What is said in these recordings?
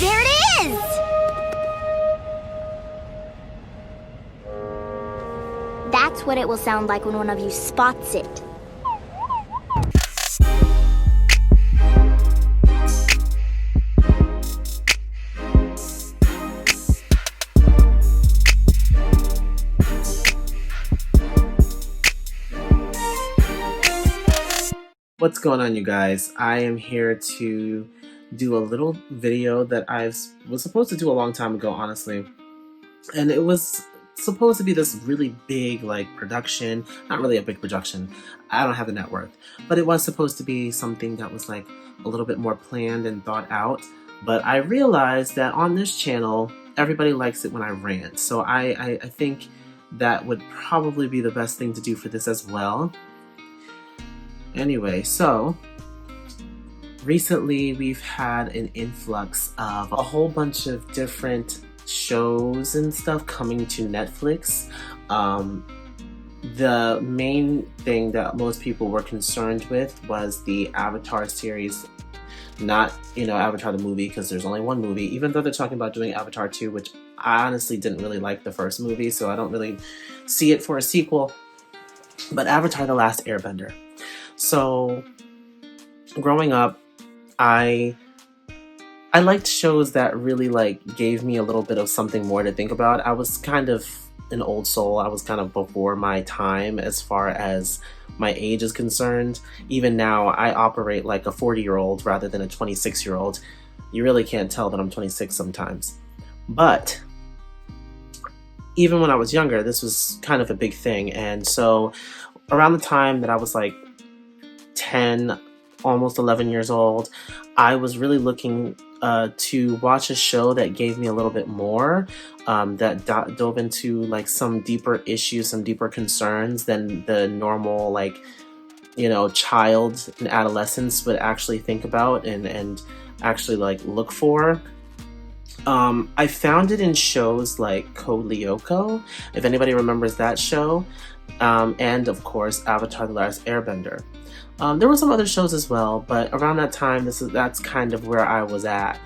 There it is! That's what it will sound like when one of you spots it. What's going on, you guys? I am here to do a little video that I was supposed to do a long time ago, honestly. And it was supposed to be this really big, like, production. Not really a big production. I don't have the net worth. But it was supposed to be something that was, like, a little bit more planned and thought out. But I realized that on this channel, everybody likes it when I rant. So I think that would probably be the best thing to do for this as well. Anyway, so recently we've had an influx of a whole bunch of different shows and stuff coming to Netflix. The main thing that most people were concerned with was the Avatar series, not, Avatar the movie, because there's only one movie, even though they're talking about doing Avatar 2, which I honestly didn't really like the first movie, so I don't really see it for a sequel. But Avatar the Last Airbender. So, growing up, I liked shows that really, gave me a little bit of something more to think about. I was kind of an old soul. I was kind of before my time as far as my age is concerned. Even now, I operate like a 40-year-old rather than a 26-year-old. You really can't tell that I'm 26 sometimes. But even when I was younger, this was kind of a big thing. And so, around the time that I was 10, almost 11 years old, I was really looking to watch a show that gave me a little bit more, that dove into some deeper issues, some deeper concerns than the normal child and adolescents would actually think about and actually look for. I found it in shows like Code Lyoko, if anybody remembers that show, and of course Avatar The Last Airbender. There were some other shows as well, but around that time, that's kind of where I was at.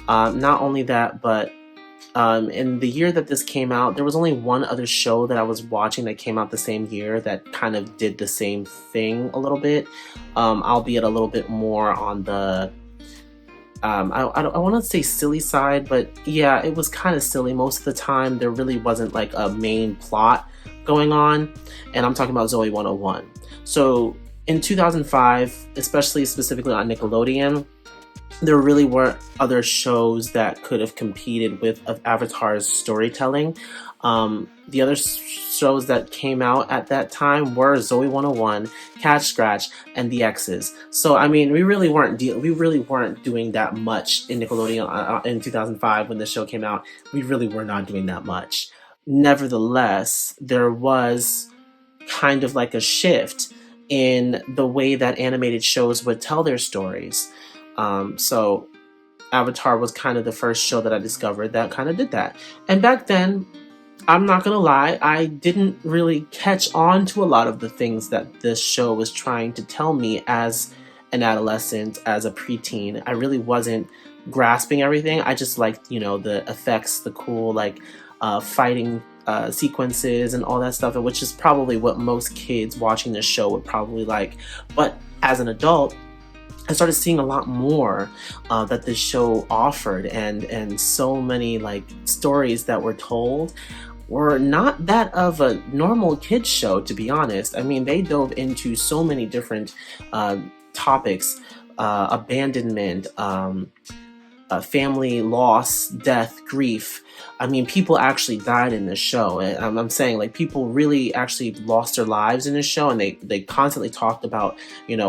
Not only that, but in the year that this came out, there was only one other show that I was watching that came out the same year that kind of did the same thing a little bit, albeit a little bit more on the, I want to say silly side, but yeah, it was kind of silly most of the time. There really wasn't a main plot going on, and I'm talking about Zoey 101. So, in 2005, specifically on Nickelodeon, there really weren't other shows that could have competed with Avatar's storytelling. The other shows that came out at that time were Zoey 101, Catch Scratch, and The X's. So I mean, we really weren't doing that much in Nickelodeon in 2005 when the show came out. We really were not doing that much. Nevertheless, there was kind of a shift in the way that animated shows would tell their stories. So Avatar was kind of the first show that I discovered that kind of did that. And back then, I'm not gonna lie, I didn't really catch on to a lot of the things that this show was trying to tell me as an adolescent, as a preteen. I really wasn't grasping everything. I just liked, the effects, the cool, fighting sequences and all that stuff, which is probably what most kids watching this show would probably like. But as an adult, I started seeing a lot more that this show offered, and so many stories that were told were not that of a normal kids show, to be honest. I mean, they dove into so many different topics, abandonment, family loss, death, grief. I mean, people actually died in this show. And I'm saying, people really actually lost their lives in this show, and they constantly talked about,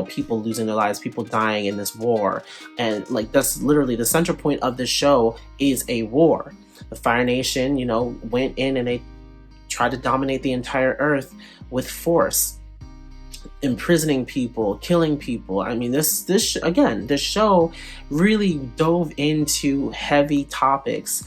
people losing their lives, people dying in this war. And, that's literally the center point of this show is a war. The Fire Nation, went in and they tried to dominate the entire Earth with force, imprisoning people, killing people. I mean, this show really dove into heavy topics.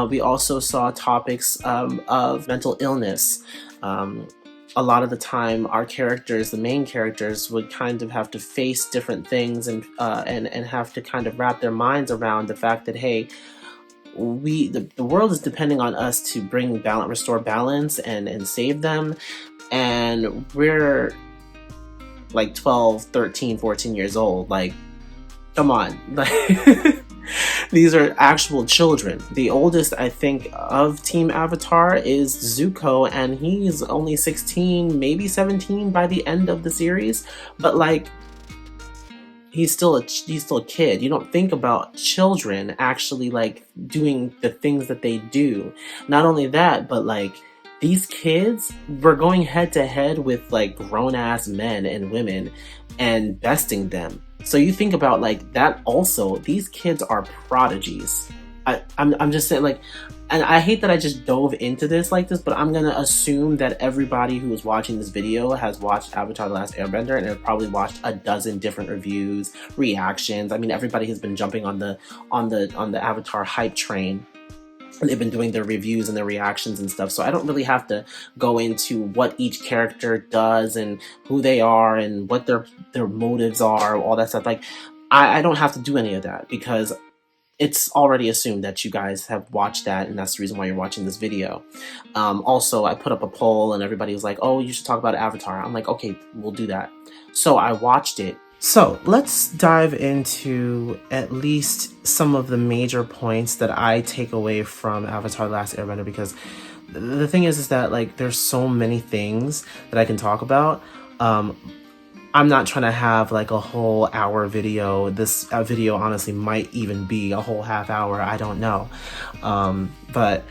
We also saw topics of mental illness. A lot of the time, our characters, the main characters, would kind of have to face different things and have to kind of wrap their minds around the fact that, hey, the world is depending on us to bring balance, restore balance, and save them. And we're like 12, 13, 14 years old. Like, come on. Like, these are actual children. The oldest, I think, of Team Avatar is Zuko, and he's only 16, maybe 17 by the end of the series. But like, he's still a kid. You don't think about children actually like doing the things that they do. Not only that, but like, these kids were going head to head with like grown ass men and women and besting them. So you think about like that also, these kids are prodigies. I'm just saying, like, and I hate that I just dove into this like this, but I'm gonna assume that everybody who is watching this video has watched Avatar: The Last Airbender and have probably watched a dozen different reviews, reactions. I mean, everybody has been jumping on the Avatar hype train. And they've been doing their reviews and their reactions and stuff. So I don't really have to go into what each character does and who they are and what their motives are, all that stuff. Like, I don't have to do any of that because it's already assumed that you guys have watched that, and that's the reason why you're watching this video. Also, I put up a poll and everybody was like, oh, you should talk about Avatar. I'm like, okay, we'll do that. So I watched it. So let's dive into at least some of the major points that I take away from Avatar: The Last Airbender, because the thing is that like there's so many things that I can talk about. I'm not trying to have like a whole hour video. This video honestly might even be a whole half hour. I don't know. But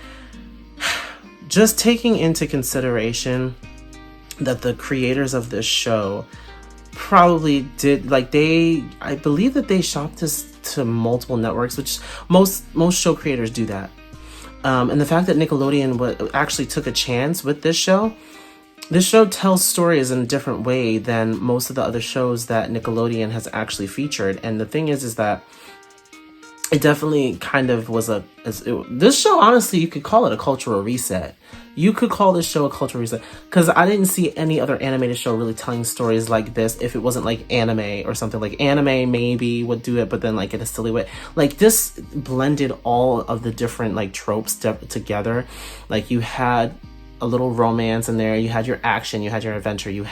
just taking into consideration that the creators of this show probably did, like, I believe that they shot this to multiple networks, which most show creators do that. And the fact that Nickelodeon actually took a chance with this show tells stories in a different way than most of the other shows that Nickelodeon has actually featured. And the thing is that it definitely kind of was this show, honestly, you could call it a cultural reset. You could call this show a cultural reset, because I didn't see any other animated show really telling stories like this if it wasn't like anime or something. Like anime maybe would do it, but then like in a silly way. Like this blended all of the different like tropes together. Like you had a little romance in there, you had your action, you had your adventure, you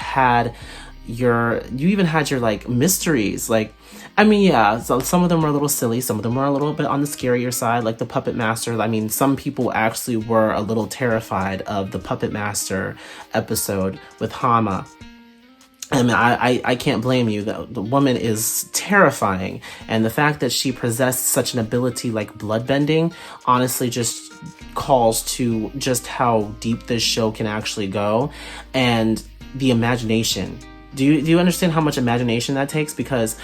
even had your like mysteries. Like, I mean, yeah, so some of them were a little silly, some of them were a little bit on the scarier side, like the Puppet Master. I mean, some people actually were a little terrified of the Puppet Master episode with Hama. I mean, I can't blame you. The woman is terrifying, and the fact that she possessed such an ability like bloodbending honestly just calls to just how deep this show can actually go, and the imagination. Do you understand how much imagination that takes? Because,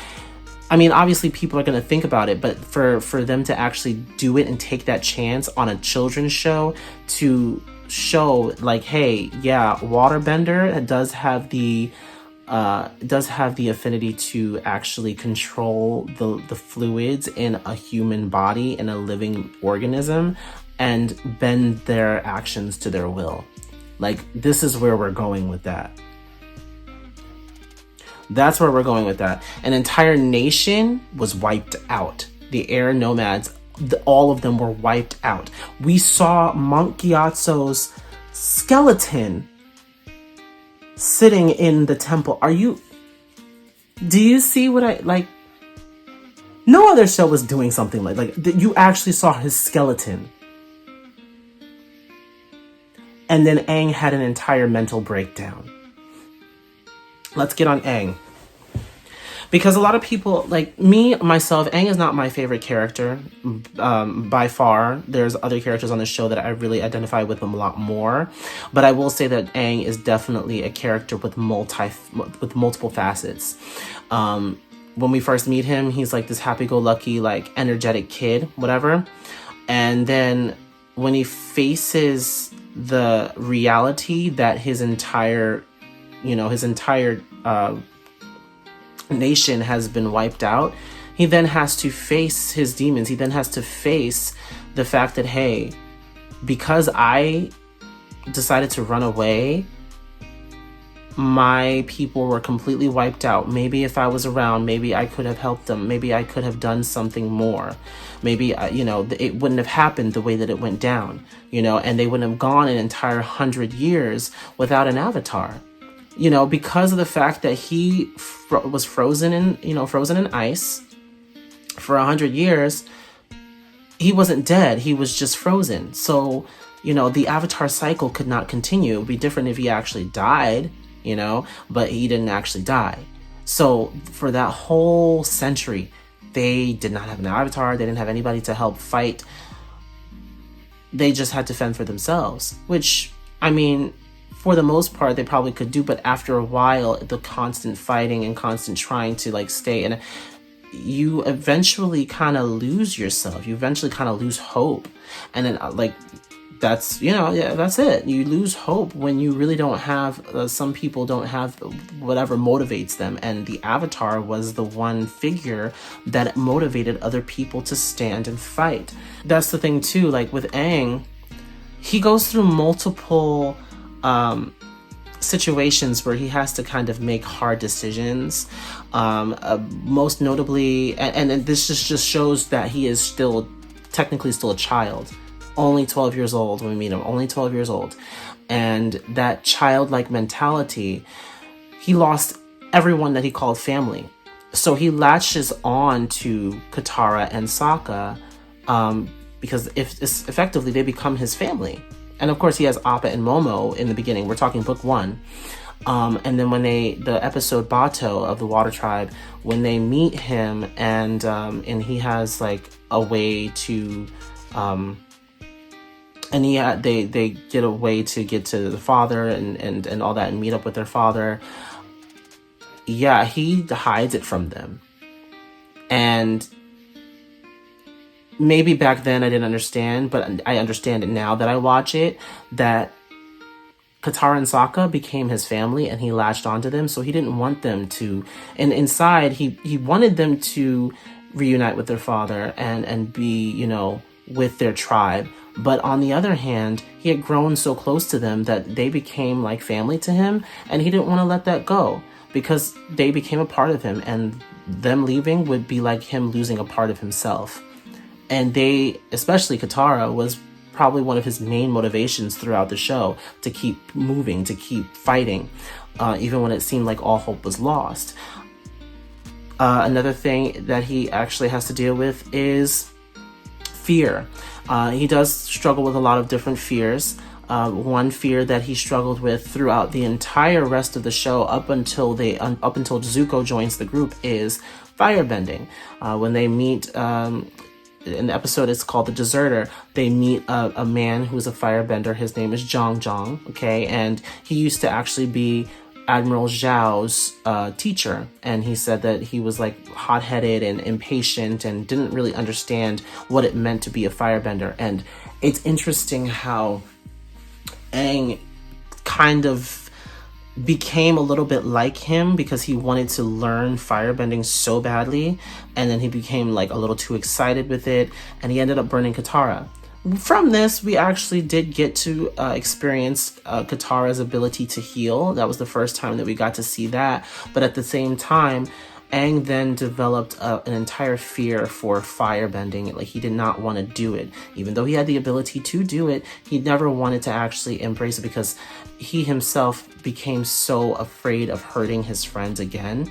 I mean, obviously people are going to think about it, but for them to actually do it and take that chance on a children's show to show like, hey, yeah, Waterbender does have the affinity to actually control the fluids in a human body, in a living organism, and bend their actions to their will. Like, this is where we're going with that. That's where we're going with that. An entire nation was wiped out. The air nomads, all of them were wiped out. We saw Monk Gyatso's skeleton sitting in the temple. Do you see what I, like, no other show was doing something like you actually saw his skeleton. And then Aang had an entire mental breakdown. Let's get on Aang. Because a lot of people, like me, myself, Aang is not my favorite character by far. There's other characters on the show that I really identify with them a lot more. But I will say that Aang is definitely a character with multiple facets. When we first meet him, he's like this happy-go-lucky, like energetic kid, whatever. And then when he faces the reality that his entire nation has been wiped out, he then has to face his demons. He then has to face the fact that, hey, because I decided to run away, my people were completely wiped out. Maybe if I was around, maybe I could have helped them. Maybe I could have done something more. Maybe, it wouldn't have happened the way that it went down, and they wouldn't have gone an entire 100 years without an avatar. Because of the fact that he was frozen in ice for 100 years, he wasn't dead. He was just frozen. So, the avatar cycle could not continue. It would be different if he actually died, but he didn't actually die. So for that whole century, they did not have an avatar. They didn't have anybody to help fight. They just had to fend for themselves, which, for the most part, they probably could do. But after a while, the constant fighting and constant trying to stay in, you eventually kind of lose yourself. You eventually kind of lose hope. And then that's it. You lose hope when you really don't have, some people don't have whatever motivates them. And the avatar was the one figure that motivated other people to stand and fight. That's the thing too, with Aang, he goes through multiple situations where he has to kind of make hard decisions. Most notably, and this just shows that he is technically still a child. Only 12 years old when we meet him, only 12 years old. And that childlike mentality, he lost everyone that he called family. So he latches on to Katara and Sokka, because effectively they become his family. And of course he has Appa and Momo in the beginning. We're talking book 1. And then when the episode Bato of the Water Tribe, when they meet him and he has a way to, and they get a way to get to the father and all that and meet up with their father. Yeah, he hides it from them. And maybe back then I didn't understand, but I understand it now that I watch it, that Katara and Sokka became his family and he latched onto them. So he didn't want them to, and inside he wanted them to reunite with their father and be, with their tribe. But on the other hand, he had grown so close to them that they became like family to him, and he didn't want to let that go because they became a part of him, and them leaving would be like him losing a part of himself. And they, especially Katara, was probably one of his main motivations throughout the show, to keep moving, to keep fighting, even when it seemed like all hope was lost. Another thing that he actually has to deal with is fear. He does struggle with a lot of different fears. One fear that he struggled with throughout the entire rest of the show, up until Zuko joins the group, is firebending. When they meet, in the episode it's called The Deserter, they meet a man who's a firebender. His name is Zhang, okay? And he used to actually be Admiral Zhao's teacher, and he said that he was hot-headed and impatient and didn't really understand what it meant to be a firebender. And it's interesting how Aang kind of became a little bit like him, because he wanted to learn firebending so badly, and then he became a little too excited with it, and he ended up burning Katara. From this, we actually did get to experience Katara's ability to heal. That was the first time that we got to see that. But at the same time, Aang then developed an entire fear for firebending. He did not want to do it. Even though he had the ability to do it, he never wanted to actually embrace it, because he himself became so afraid of hurting his friends again.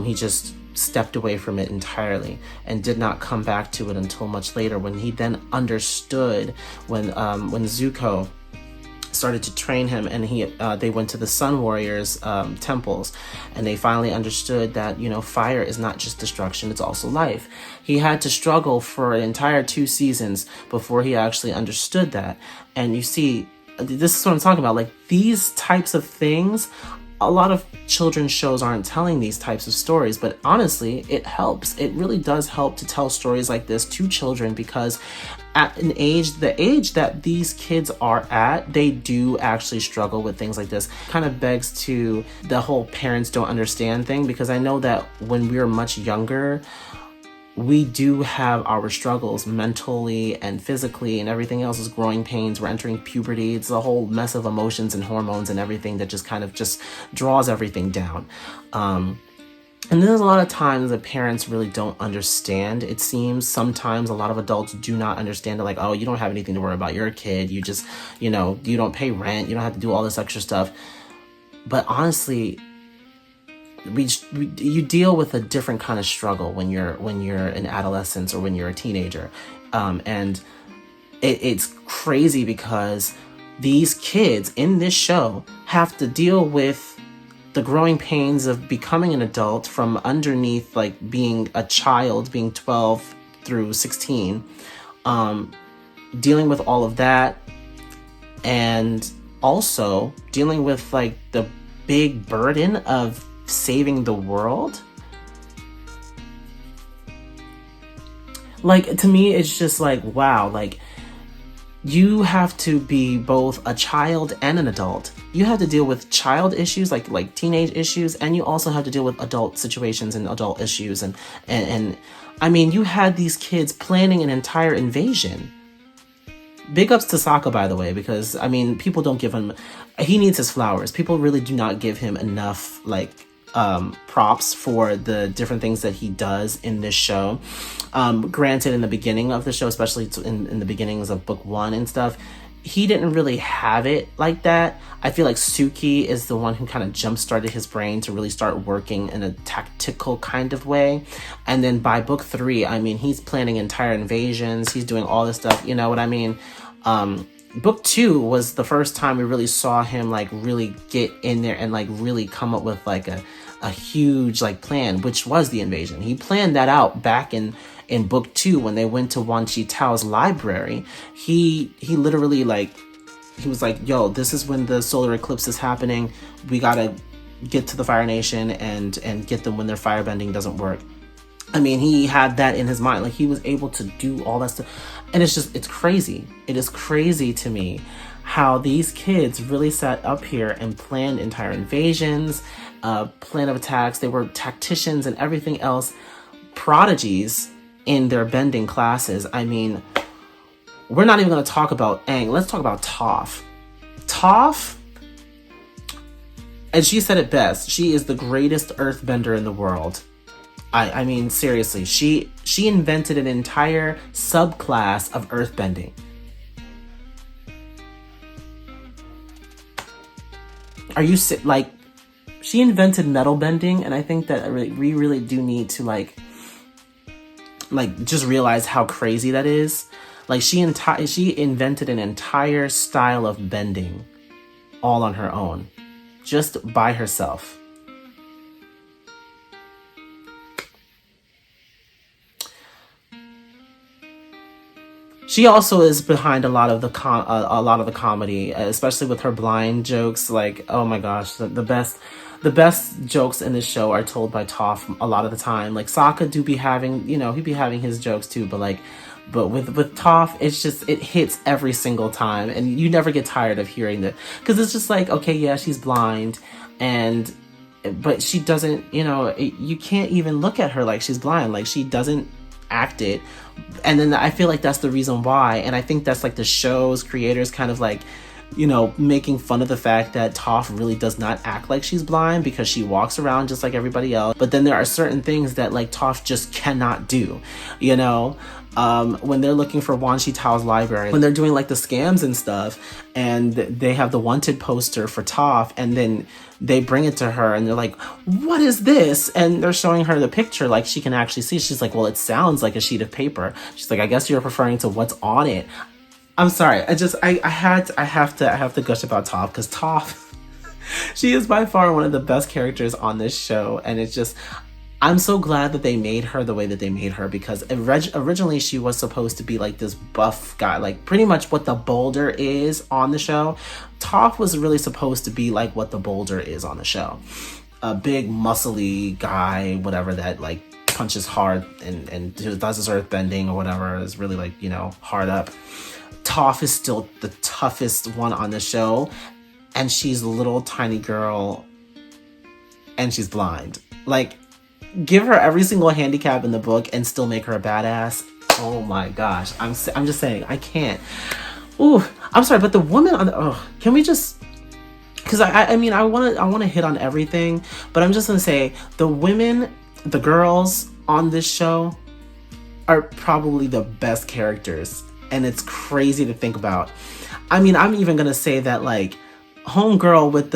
He just stepped away from it entirely and did not come back to it until much later, when he then understood, when Zuko started to train him, and they went to the Sun Warriors temples, and they finally understood that fire is not just destruction, it's also life. He had to struggle for an entire 2 seasons before he actually understood that. And you see, this is what I'm talking about. These types of things, a lot of children's shows aren't telling these types of stories, but honestly, it helps. It really does help to tell stories like this to children, because at the age that these kids are at, they do actually struggle with things like this. Kind of begs to the whole parents don't understand thing, because I know that when we were much younger, we do have our struggles mentally and physically, and everything else is growing pains. We're entering puberty. It's a whole mess of emotions and hormones and everything that just kind of just draws everything down. And there's a lot of times that parents really don't understand. It seems sometimes a lot of adults do not understand it. Like, oh, you don't have anything to worry about. You're a kid. You just, you don't pay rent. You don't have to do all this extra stuff. But honestly, you deal with a different kind of struggle when you're an adolescent or when you're a teenager. And it's crazy because these kids in this show have to deal with the growing pains of becoming an adult from underneath, like being a child, being 12 through 16, dealing with all of that, and also dealing with like the big burden of saving the world. Like, to me, it's just like, wow, like, you have to be both a child and an adult. You have to deal with child issues, like teenage issues, and you also have to deal with adult situations and adult issues. And I mean, you had these kids planning an entire invasion. Big ups to Sokka, by the way, because, I mean, people don't give him... He needs his flowers. People really do not give him enough, like, props for the different things that he does in this show. Granted, in the beginning of the show, especially in the beginnings of book 1 and stuff, he didn't really have it like that. I feel like Suki is the one who kind of jump-started his brain to really start working in a tactical kind of way. And then by book 3, I mean, he's planning entire invasions. He's doing all this stuff, you know what I mean? Book 2 was the first time we really saw him like really get in there and like really come up with like a huge like plan, which was the invasion. He planned that out back in book 2 when they went to Wan Chi Tao's library. He literally he was like, yo, this is when the solar eclipse is happening. We gotta get to the Fire Nation and get them when their firebending doesn't work. I mean, he had that in his mind. Like, he was able to do all that stuff. And it's crazy. It is crazy to me how these kids really sat up here and planned entire invasions, plan of attacks. They were tacticians and everything else, prodigies in their bending classes. I mean, we're not even going to talk about Aang. Let's talk about Toph. Toph, and she said it best, she is the greatest earthbender in the world. I mean, seriously, she invented an entire subclass of earthbending. She invented metal bending, and I think that we really do need to like just realize how crazy that is. Like, she invented an entire style of bending all on her own, just by herself. She also is behind a lot of the comedy, especially with her blind jokes. Like, oh my gosh, the best jokes in this show are told by Toph a lot of the time. Like, Sokka do be having, he'd be having his jokes too, but with Toph, it hits every single time, and you never get tired of hearing that, because it's just like, okay, yeah, she's blind, but she doesn't, you can't even look at her like she's blind. Like, she doesn't act it. And then I feel like that's the reason why, and I think that's like the show's creators kind of like, making fun of the fact that Toph really does not act like she's blind, because she walks around just like everybody else. But then there are certain things that like Toph just cannot do, when they're looking for Wan Chi Tao's library, when they're doing like the scams and stuff, and they have the wanted poster for Toph, and then they bring it to her and they're like, what is this? And they're showing her the picture like she can actually see. She's like, well, it sounds like a sheet of paper. She's like, I guess you're referring to what's on it. I'm sorry. I have to gush about Toph, because Toph, she is by far one of the best characters on this show. And it's just, I'm so glad that they made her the way that they made her, because originally she was supposed to be like this buff guy, like pretty much what the Boulder is on the show. Toph was really supposed to be like what the Boulder is on the show. A big muscly guy, whatever, that like punches hard and does his earth bending or whatever, is really like, hard up. Toph is still the toughest one on the show, and she's a little tiny girl, and she's blind. Like, give her every single handicap in the book and still make her a badass. Oh my gosh. I'm just saying, I can't. Ooh, I'm sorry, but the woman on the, oh, can we just, because I mean, I want to hit on everything, but I'm just going to say the women, the girls on this show are probably the best characters, and it's crazy to think about. I mean, I'm even going to say that, like, homegirl with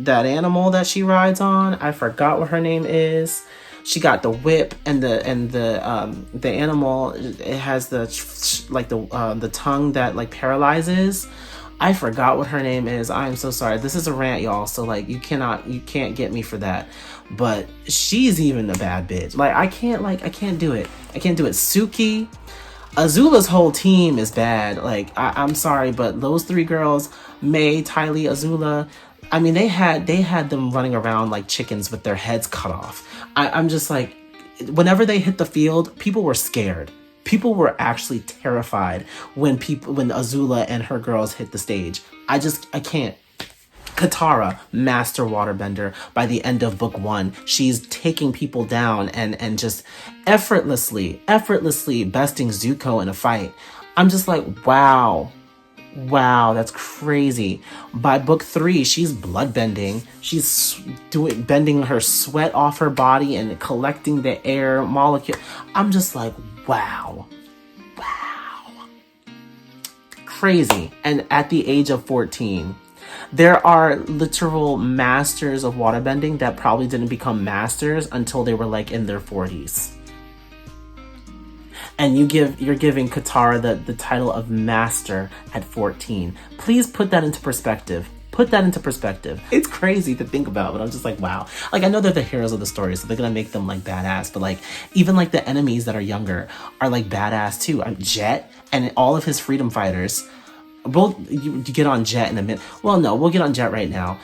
that animal that she rides on, I forgot what her name is. She got the whip and the animal. It has the tongue that like paralyzes. I forgot what her name is. I am so sorry. This is a rant, y'all. So like you can't get me for that. But she's even a bad bitch. Like I can't do it. I can't do it. Suki, Azula's whole team is bad. Like I'm sorry, but those three girls, May, Tylee, Azula, I mean they had them running around like chickens with their heads cut off. I'm just like, whenever they hit the field, people were scared. People were actually terrified when Azula and her girls hit the stage. I can't. Katara, master waterbender. By the end of book 1, she's taking people down and just effortlessly besting Zuko in a fight. I'm just like, wow, that's crazy. By book 3, she's bloodbending. She's bending her sweat off her body and collecting the air molecule. I'm just like, wow. Crazy. And at the age of 14, there are literal masters of waterbending that probably didn't become masters until they were like in their 40s. And you're giving Katara the title of master at 14. Please put that into perspective. It's crazy to think about, but I'm just like, wow. Like, I know they're the heroes of the story, so they're gonna make them like badass, but like, even like the enemies that are younger are like badass too. Jet and all of his freedom fighters. You get on Jet in a minute. Well, no, we'll get on Jet right now.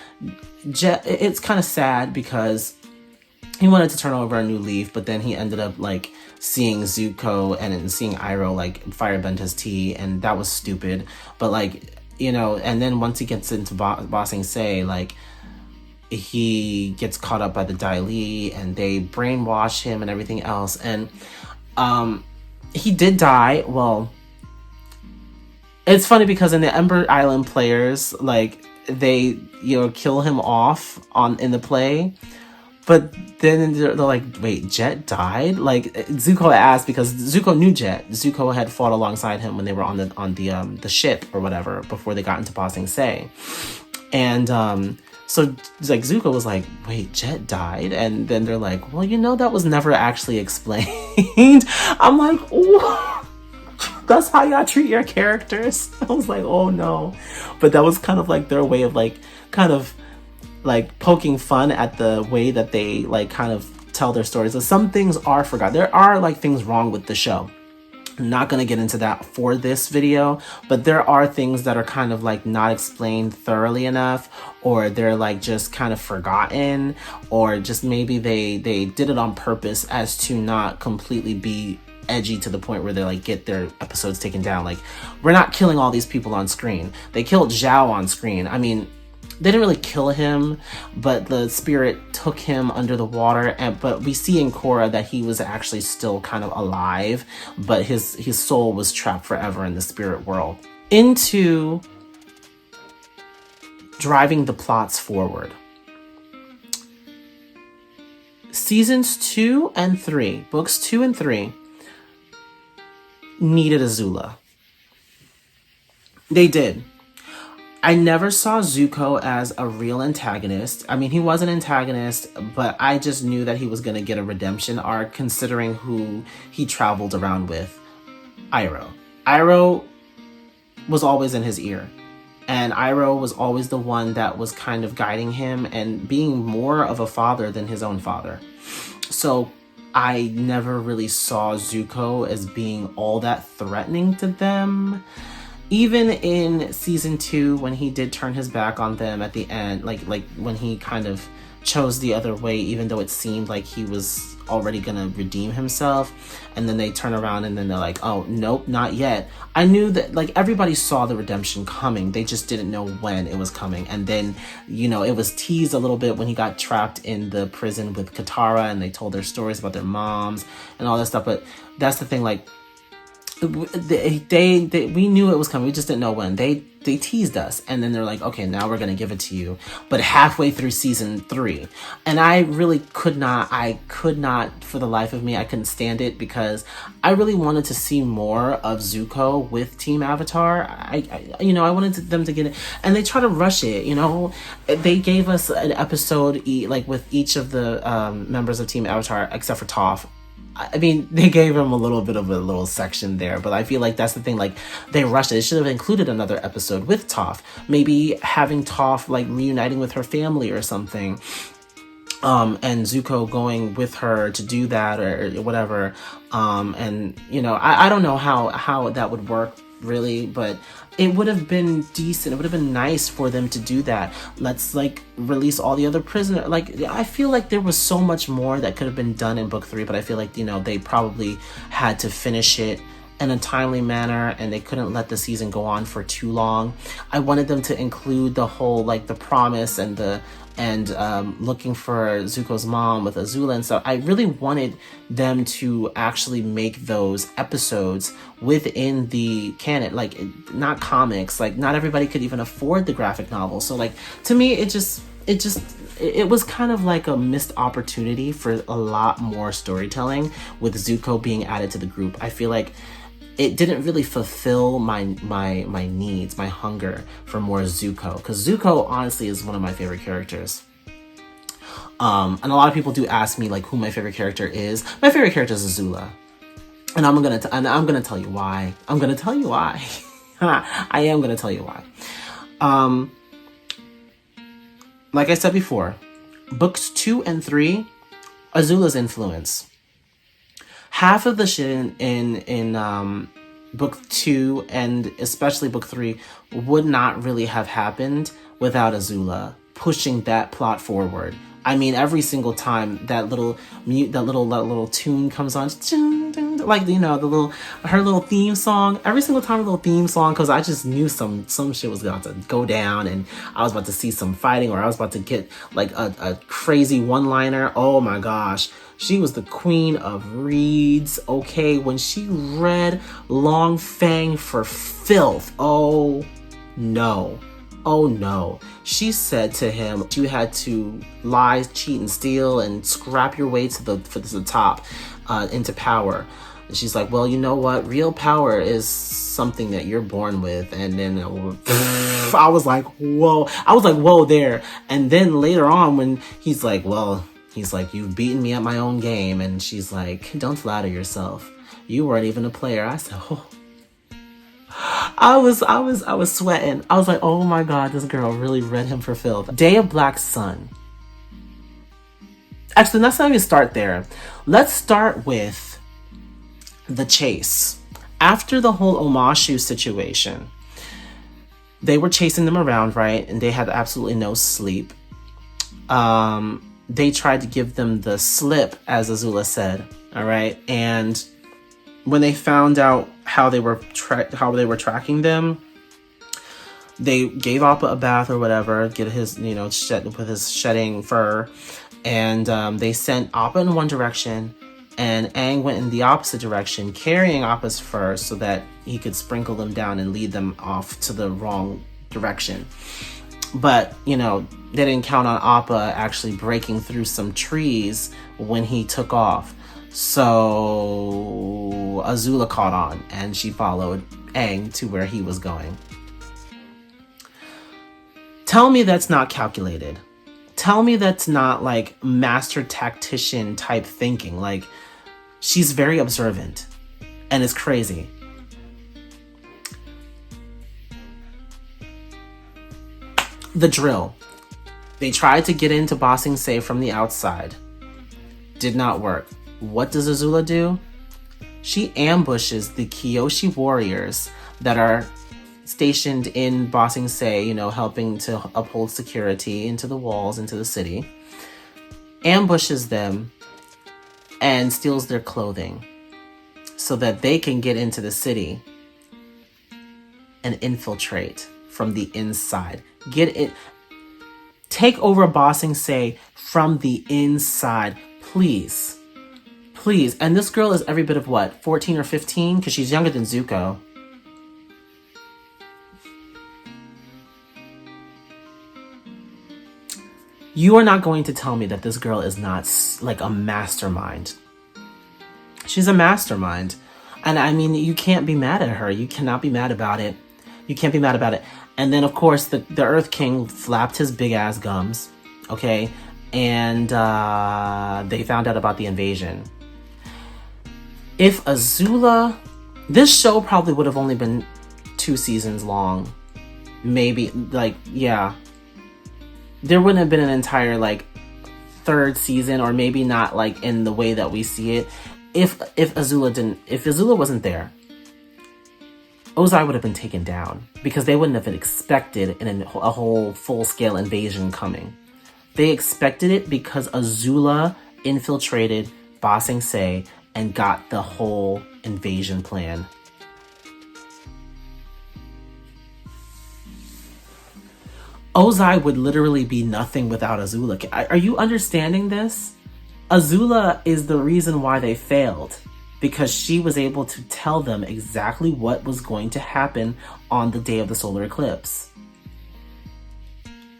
Jet, it's kind of sad because he wanted to turn over a new leaf, but then he ended up like seeing Zuko and seeing Iroh like firebend his tea, and that was stupid. But like, you know, and then once he gets into Ba Sing Se, like he gets caught up by the Dai Li and they brainwash him and everything else. And he did die. Well, it's funny because in the Ember Island players, like they, you know, kill him off in the play. But then they're like, wait, Jet died? Like, Zuko asked because Zuko knew Jet. Zuko had fought alongside him when they were on the ship or whatever before they got into Ba Sing Se. And so like Zuko was like, wait, Jet died? And then they're like, well, you know, that was never actually explained. I'm like, oh, that's how y'all treat your characters? I was like, oh no. But that was kind of like their way of like, kind of like poking fun at the way that they like kind of tell their stories. So some things are forgotten. There are like things wrong with the show. I'm not going to get into that for this video, but there are things that are kind of like not explained thoroughly enough, or they're like just kind of forgotten, or just maybe they did it on purpose as to not completely be edgy to the point where they like get their episodes taken down. Like, we're not killing all these people on screen. They killed Zhao on screen. I mean, they didn't really kill him, but the spirit took him under the water. But we see in Korra that he was actually still kind of alive, but his soul was trapped forever in the spirit world. Into driving the plots forward. Seasons 2 and 3, books 2 and 3, needed Azula. They did. I never saw Zuko as a real antagonist. I mean, he was an antagonist, but I just knew that he was going to get a redemption arc considering who he traveled around with. Iroh. Iroh was always in his ear. And Iroh was always the one that was kind of guiding him and being more of a father than his own father. So I never really saw Zuko as being all that threatening to them. Even in season 2, when he did turn his back on them at the end, like when he kind of chose the other way, even though it seemed like he was already gonna redeem himself, and then they turn around and then they're like, oh nope, not yet. I knew that, like, everybody saw the redemption coming, they just didn't know when it was coming. And then, you know, it was teased a little bit when he got trapped in the prison with Katara and they told their stories about their moms and all that stuff. But that's the thing, like, we knew it was coming, we just didn't know when. They teased us, and then they're like, okay, now we're gonna give it to you, but halfway through season 3. And I really could not for the life of me, I couldn't stand it, because I really wanted to see more of Zuko with Team Avatar. I wanted them to get it, and they try to rush it. You know, they gave us an episode like with each of the members of Team Avatar except for Toph. I mean, they gave him a little bit of a little section there, but I feel like that's the thing, like, they rushed it. It should have included another episode with Toph. Maybe having Toph, like, reuniting with her family or something. And Zuko going with her to do that or whatever. And, you know, I don't know how that would work, really, but it would have been decent. It would have been nice for them to do that. Let's, like, release all the other prisoners. Like, I feel like there was so much more that could have been done in book 3, but I feel like, you know, they probably had to finish it in a timely manner, and they couldn't let the season go on for too long. I wanted them to include the whole, like, the promise and looking for Zuko's mom with Azula and stuff. I really wanted them to actually make those episodes within the canon, like, not comics. Like, not everybody could even afford the graphic novel. So, like, to me, it was kind of like a missed opportunity for a lot more storytelling with Zuko being added to the group. I feel like it didn't really fulfill my needs, my hunger for more Zuko. Because Zuko, honestly, is one of my favorite characters. And a lot of people do ask me, like, who my favorite character is. My favorite character is Azula. And I'm gonna tell you why. I'm gonna tell you why. I am gonna tell you why. Like I said before, books 2 and 3, Azula's influence. Half of the shit in book 2 and especially book 3 would not really have happened without Azula pushing that plot forward. I mean, every single time that little tune comes on, like, you know, her little theme song. Every single time a little theme song, because I just knew some shit was about to go down, and I was about to see some fighting, or I was about to get like a crazy one-liner. Oh my gosh. She was the queen of reads, okay? When she read Long Fang for filth, oh no. Oh no. She said to him, you had to lie, cheat, and steal and scrap your way to the top into power. And she's like, well, you know what? Real power is something that you're born with. And then I was like, whoa there. And then later on when he's like, you've beaten me at my own game. And she's like, don't flatter yourself. You weren't even a player. I said, oh. I was sweating. I was like, oh my God, this girl really read him for filth. Day of Black Sun. Actually, let's not even start there. Let's start with the chase. After the whole Omashu situation, they were chasing them around, right? And they had absolutely no sleep. They tried to give them the slip, as Azula said, all right? And when they found out how they were tracking them, they gave Appa a bath or whatever, get his, you know, shed with his shedding fur, and they sent Appa in one direction, and Aang went in the opposite direction, carrying Appa's fur so that he could sprinkle them down and lead them off to the wrong direction. But, you know, they didn't count on Appa actually breaking through some trees when he took off. So Azula caught on, and she followed Aang to where he was going. Tell me that's not calculated. Tell me that's not like master tactician type thinking. Like, she's very observant, and it's crazy. The drill. They tried to get into Ba Sing Se from the outside. Did not work. What does Azula do? She ambushes the Kyoshi warriors that are stationed in Ba Sing Se, you know, helping to uphold security into the walls, into the city. Ambushes them and steals their clothing so that they can get into the city and infiltrate from the inside. Get it. Take over Ba Sing Se from the inside, please. Please. And this girl is every bit of what, 14 or 15? Because she's younger than Zuko. You are not going to tell me that this girl is not like a mastermind. She's a mastermind. And I mean, you can't be mad at her. You cannot be mad about it. You can't be mad about it. And then, of course, the Earth King flapped his big ass gums. Okay? And they found out about the invasion. If Azula... This show probably would have only been 2 seasons long. Maybe, like, yeah. There wouldn't have been an entire, like, 3rd season, or maybe not, like, in the way that we see it. If Azula wasn't there, Ozai would have been taken down because they wouldn't have expected a whole full-scale invasion coming. They expected it because Azula infiltrated Ba Sing Se and got the whole invasion plan. Ozai would literally be nothing without Azula. Are you understanding this? Azula is the reason why they failed, because she was able to tell them exactly what was going to happen on the day of the solar eclipse.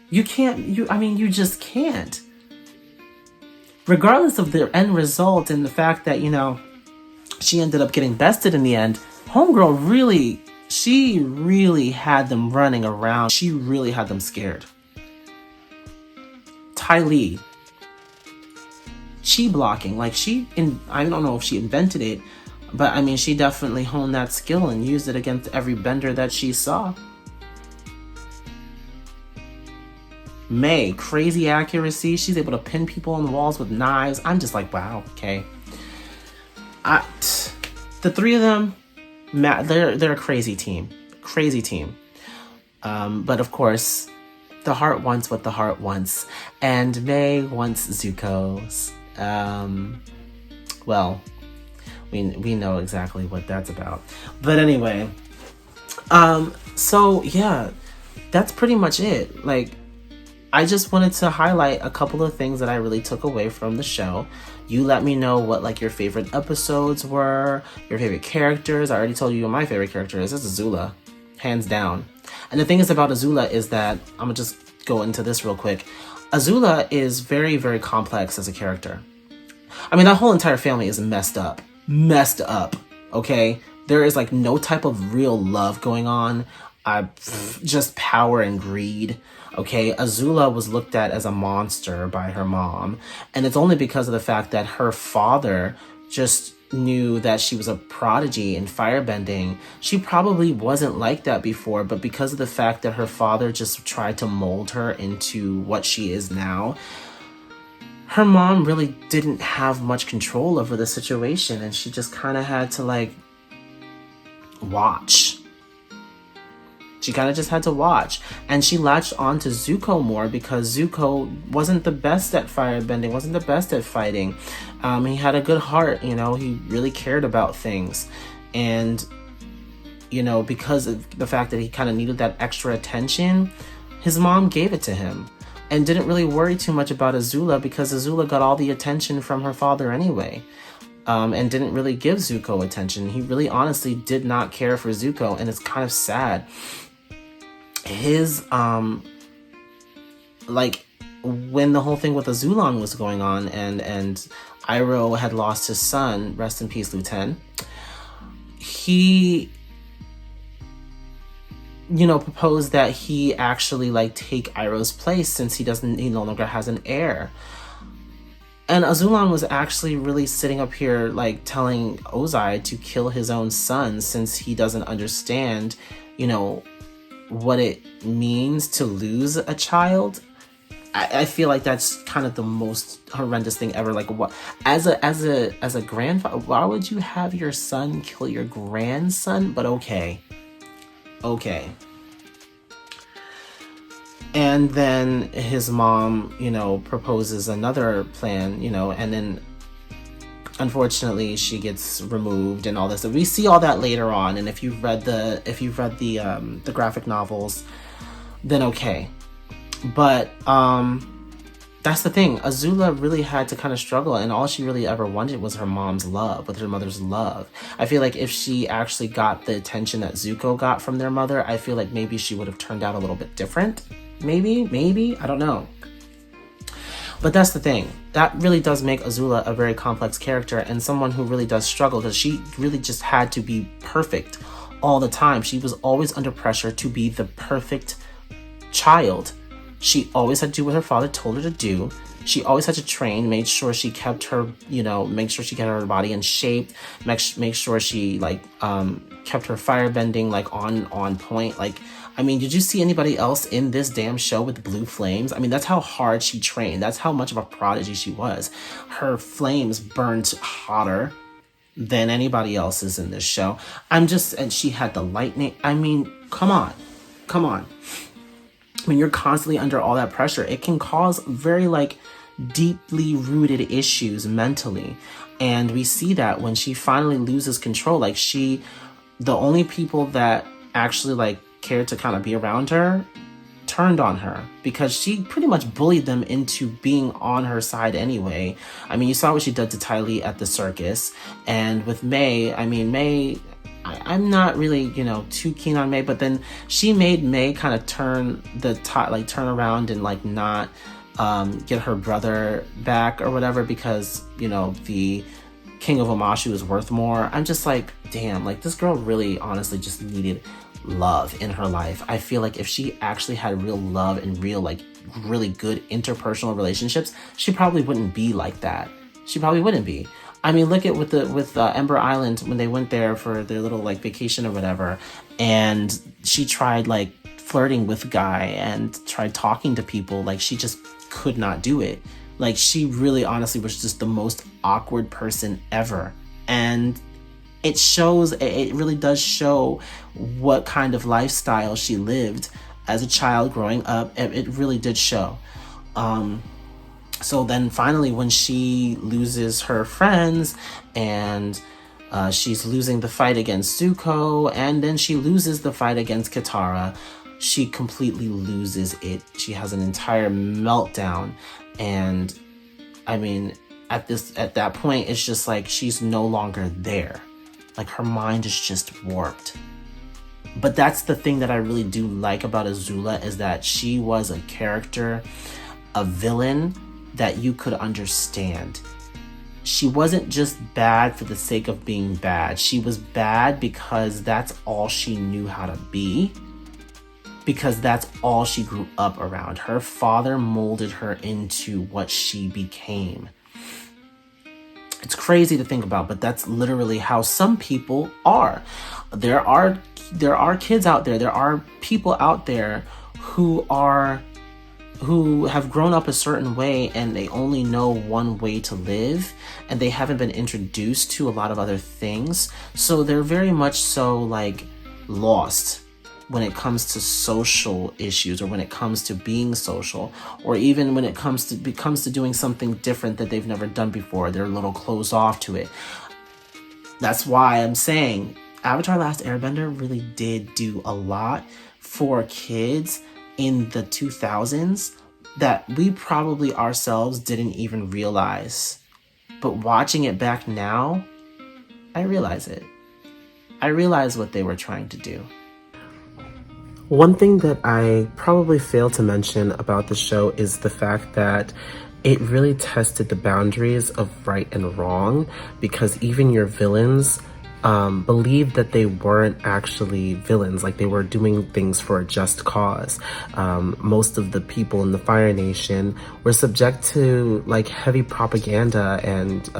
You just can't. Regardless of the end result and the fact that, she ended up getting bested in the end, Homegirl she really had them running around. She really had them scared. Ty Lee, chi blocking, I don't know if she invented it, but I mean, she definitely honed that skill and used it against every bender that she saw. May, crazy accuracy. She's able to pin people on the walls with knives. I'm just like, wow, okay. The 3 of them, they're a crazy team. But of course, the heart wants what the heart wants, and May wants Zuko's. Well, we know exactly what that's about. But anyway, so yeah, that's pretty much it. Like, I just wanted to highlight a couple of things that I really took away from the show. You let me know what your favorite episodes were, your favorite characters. I already told you who my favorite character is. It's Azula, hands down. And the thing is about Azula is that, I'm gonna just go into this real quick. Azula is very, very complex as a character. I mean, that whole entire family is messed up, okay? There is no type of real love going on, just power and greed. Okay, Azula was looked at as a monster by her mom, and it's only because of the fact that her father just knew that she was a prodigy in firebending. She probably wasn't like that before, but because of the fact that her father just tried to mold her into what she is now, her mom really didn't have much control over the situation, and she just kind of had to watch. She kind of just had to watch. And she latched on to Zuko more because Zuko wasn't the best at firebending, wasn't the best at fighting. He had a good heart, he really cared about things. And, because of the fact that he kind of needed that extra attention, his mom gave it to him. And didn't really worry too much about Azula because Azula got all the attention from her father anyway. And didn't really give Zuko attention. He really honestly did not care for Zuko, and it's kind of sad. His, when the whole thing with Azulon was going on and Iroh had lost his son, rest in peace, Luten, he, proposed that he actually, take Iroh's place since he no longer has an heir. And Azulon was actually really sitting up here, telling Ozai to kill his own son since he doesn't understand, what it means to lose a child. I feel like that's kind of the most horrendous thing ever. What, as a grandfather, why would you have your son kill your grandson? But okay. And then his mom, proposes another plan, and then unfortunately she gets removed and all this. We see all that later on, and if you've read the graphic novels, then okay. But that's the thing. Azula really had to kind of struggle, and all she really ever wanted was her mom's love, with her mother's love. I feel like if she actually got the attention that Zuko got from their mother, I feel like maybe she would have turned out a little bit different. Maybe, I don't know. But that's the thing. That really does make Azula a very complex character, and someone who really does struggle, because she really just had to be perfect all the time. She was always under pressure to be the perfect child. She always had to do what her father told her to do. She always had to train, made sure she kept her, make sure she kept her body in shape, make sure she kept her firebending on point. I mean, did you see anybody else in this damn show with blue flames? I mean, that's how hard she trained. That's how much of a prodigy she was. Her flames burned hotter than anybody else's in this show. And she had the lightning. I mean, come on. When you're constantly under all that pressure, it can cause very deeply rooted issues mentally. And we see that when she finally loses control. The only people that actually cared to kind of be around her turned on her, because she pretty much bullied them into being on her side anyway. I mean, you saw what she did to Ty Lee at the circus. And with May, I'm not really, too keen on May, but then she made May kind of turn around and not get her brother back or whatever, because, the King of Omashu is worth more. I'm just damn, this girl really honestly just needed love in her life. I feel like if she actually had real love and real really good interpersonal relationships, she probably wouldn't be like that. She probably wouldn't be. I mean, look at with Ember Island, when they went there for their little vacation or whatever, and she tried flirting with Guy and tried talking to people. She just could not do it. She really honestly was just the most awkward person ever. And it really does show what kind of lifestyle she lived as a child growing up. It really did show. So then finally, when she loses her friends and she's losing the fight against Zuko, and then she loses the fight against Katara, she completely loses it. She has an entire meltdown. And I mean, at that point, it's just she's no longer there. Her mind is just warped. But that's the thing that I really do like about Azula, is that she was a character, a villain that you could understand. She wasn't just bad for the sake of being bad. She was bad because that's all she knew how to be, because that's all she grew up around. Her father molded her into what she became. It's crazy to think about, but that's literally how some people are. There are kids out there, there are people out there who have grown up a certain way, and they only know one way to live, and they haven't been introduced to a lot of other things. So they're very much so lost when it comes to social issues, or when it comes to being social, or even when it comes to doing something different that they've never done before. They're a little closed off to it. That's why I'm saying Avatar: Last Airbender really did do a lot for kids in the 2000s that we probably ourselves didn't even realize. But watching it back now, I realize it. I realize what they were trying to do. One thing that I probably failed to mention about the show is the fact that it really tested the boundaries of right and wrong, because even your villains believed that they weren't actually villains, they were doing things for a just cause. Most of the people in the Fire Nation were subject to heavy propaganda and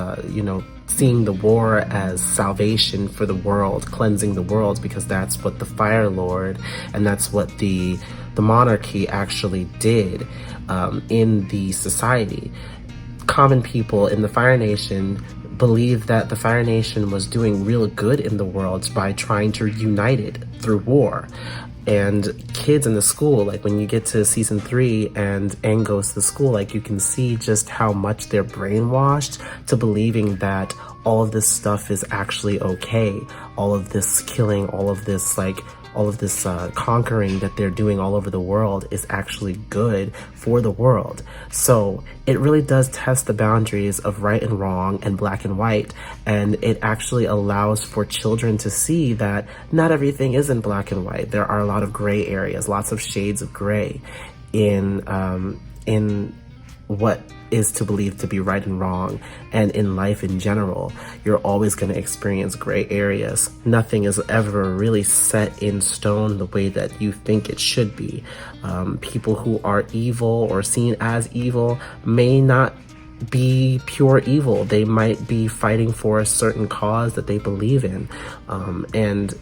seeing the war as salvation for the world, cleansing the world, because that's what the Fire Lord and that's what the monarchy actually did in the society. Common people in the Fire Nation believed that the Fire Nation was doing real good in the world by trying to unite it through war. And kids in the school, like when you get to season 3 and Aang goes to the school, like you can see just how much they're brainwashed to believing that all of this stuff is actually okay. All of this killing, all of this conquering that they're doing all over the world is actually good for the world. So it really does test the boundaries of right and wrong and black and white, and it actually allows for children to see that not everything is in black and white. There are a lot of gray areas, lots of shades of gray in what is to believe to be right and wrong, and in life in general. You're always going to experience gray areas. Nothing is ever really set in stone the way that you think it should be. People who are evil or seen as evil may not be pure evil. They might be fighting for a certain cause that they believe in, and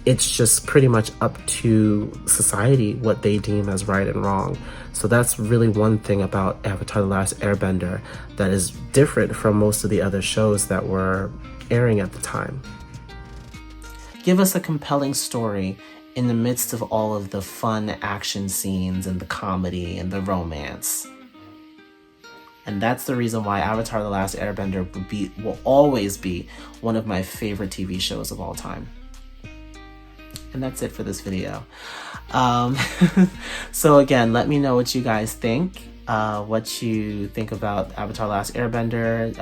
it's just pretty much up to society what they deem as right and wrong. So that's really one thing about Avatar: The Last Airbender that is different from most of the other shows that were airing at the time. Give us a compelling story in the midst of all of the fun action scenes and the comedy and the romance. And that's the reason why Avatar: The Last Airbender will always be one of my favorite TV shows of all time. And that's it for this video. So again, let me know what you guys think. What you think about Avatar: Last Airbender.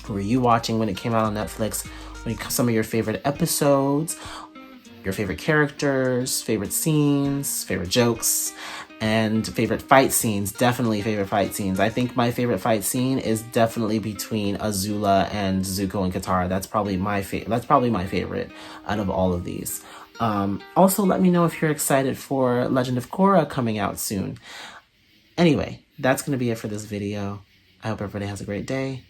Were you watching when it came out on Netflix? Some of your favorite episodes, your favorite characters, favorite scenes, favorite jokes, and favorite fight scenes. Definitely favorite fight scenes. I think my favorite fight scene is definitely between Azula and Zuko and Katara. That's probably my favorite out of all of these. Also, let me know if you're excited for Legend of Korra coming out soon. Anyway, that's going to be it for this video. I hope everybody has a great day.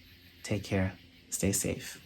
Take care. Stay safe.